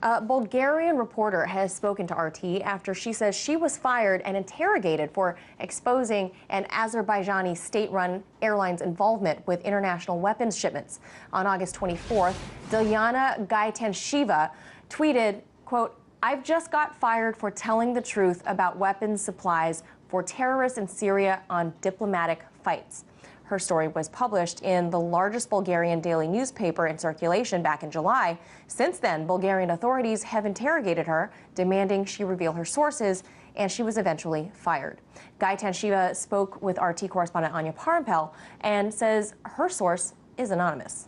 A Bulgarian reporter has spoken to RT after she says she was fired and interrogated for exposing an Azerbaijani state-run airline's involvement with international weapons shipments. On August 24th, Dilyana Gaytandzhieva tweeted, quote, "I've just got fired for telling the truth about weapons supplies for terrorists in Syria on diplomatic fights." Her story was published in the largest Bulgarian daily newspaper in circulation back in July. Since then, Bulgarian authorities have interrogated her, demanding she reveal her sources, and she was eventually fired. Gaytandzhieva spoke with RT correspondent Anya Parampel and says her source is anonymous.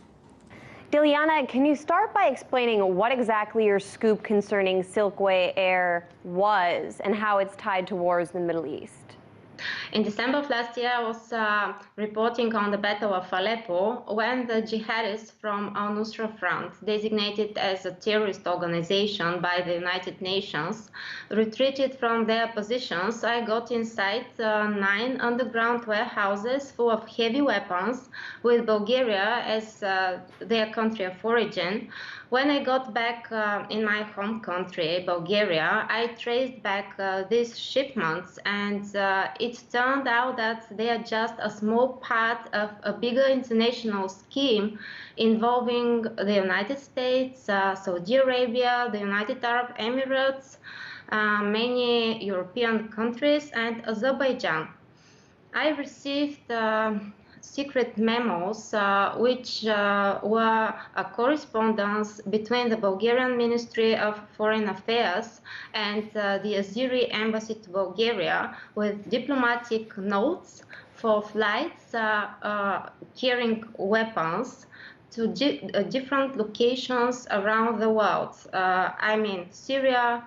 Dilyana, can you start by explaining what exactly your scoop concerning Silkway Air was and how it's tied to wars in the Middle East? In December of last year, I was reporting on the Battle of Aleppo when the jihadists from Al-Nusra front, designated as a terrorist organization by the United Nations, retreated from their positions. I got inside 9 underground warehouses full of heavy weapons with Bulgaria as their country of origin. When I got back in my home country, Bulgaria, I traced back these shipments, and it turned out that they are just a small part of a bigger international scheme involving the United States, Saudi Arabia, the United Arab Emirates, many European countries, and Azerbaijan. I received secret memos, which were a correspondence between the Bulgarian Ministry of Foreign Affairs and the Azeri Embassy to Bulgaria, with diplomatic notes for flights carrying weapons to different locations around the world. I mean Syria,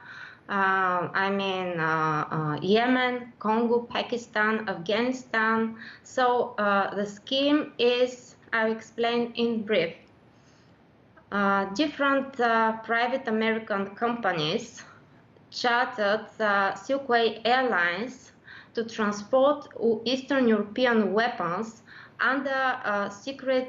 Yemen, Congo, Pakistan, Afghanistan. So the scheme is, I'll explain in brief. Different private American companies chartered Silkway Airlines to transport Eastern European weapons under a secret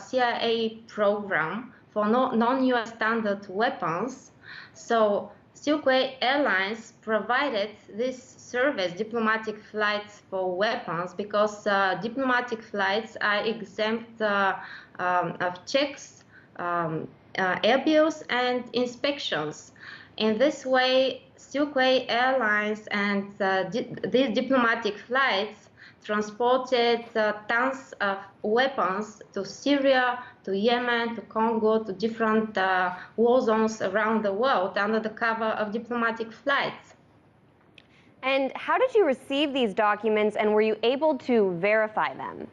CIA program for non-US standard weapons. So Silkway Airlines provided this service, diplomatic flights for weapons, because diplomatic flights are exempt of checks, air bills, and inspections. In this way, Silkway Airlines and these diplomatic flights transported tons of weapons to Syria, to Yemen, to Congo, to different war zones around the world under the cover of diplomatic flights. And how did you receive these documents, and were you able to verify them?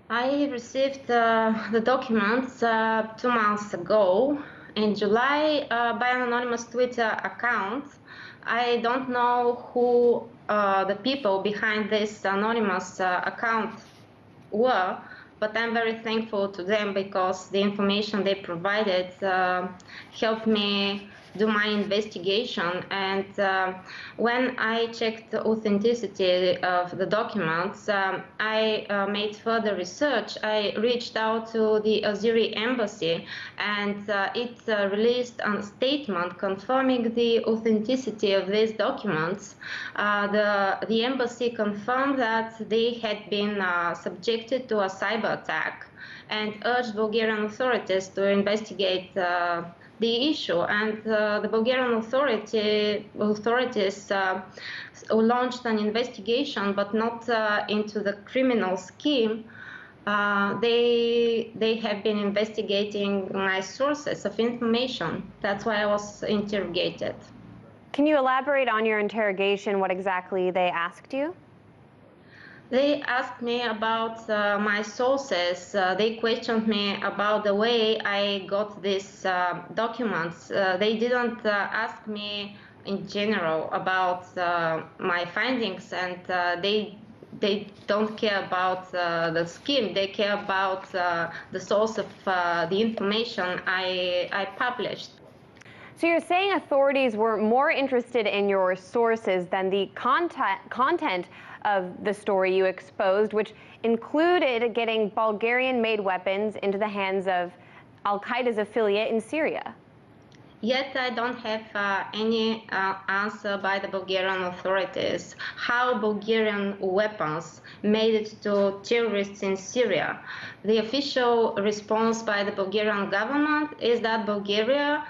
I received the documents 2 months ago in July by an anonymous Twitter account. I don't know who the people behind this anonymous account were, but I'm very thankful to them because the information they provided helped me do my investigation. And when I checked the authenticity of the documents, I made further research. I reached out to the Azeri embassy, and it released a statement confirming the authenticity of these documents. The embassy confirmed that they had been subjected to a cyber attack and urged Bulgarian authorities to investigate the issue, and the Bulgarian authorities launched an investigation, but not into the criminal scheme. They have been investigating my sources of information. That's why I was interrogated. Can you elaborate on your interrogation, what exactly they asked you? They asked me about my sources. They questioned me about the way I got these documents. They didn't ask me in general about my findings, and they don't care about the scheme. They care about the source of the information I published. So you're saying authorities were more interested in your sources than the content of the story you exposed, which included getting Bulgarian-made weapons into the hands of Al-Qaeda's affiliate in Syria. Yet I don't have any answer by the Bulgarian authorities how Bulgarian weapons made it to terrorists in Syria. The official response by the Bulgarian government is that Bulgaria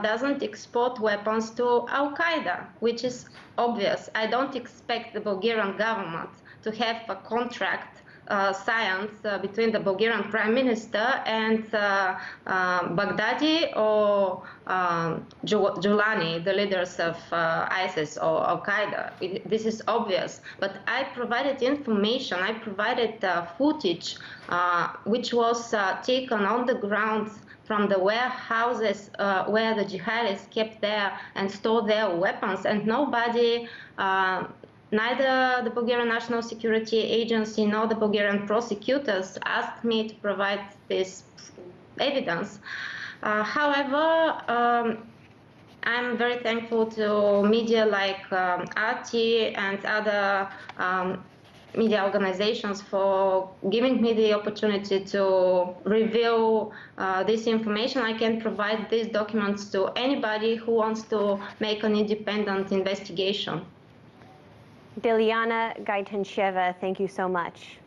doesn't export weapons to Al-Qaeda, which is obvious. I don't expect the Bulgarian government to have a contract signed between the Bulgarian Prime Minister and Baghdadi or Julani, the leaders of ISIS or Al-Qaeda. This is obvious. But I provided information, I provided footage which was taken on the ground from the warehouses where the jihadists kept there and stored their weapons, and nobody, neither the Bulgarian National Security Agency nor the Bulgarian prosecutors asked me to provide this evidence. However, I'm very thankful to media like RT and other media organizations for giving me the opportunity to reveal this information. I can provide these documents to anybody who wants to make an independent investigation. Dilyana Gaytandzhieva, thank you so much.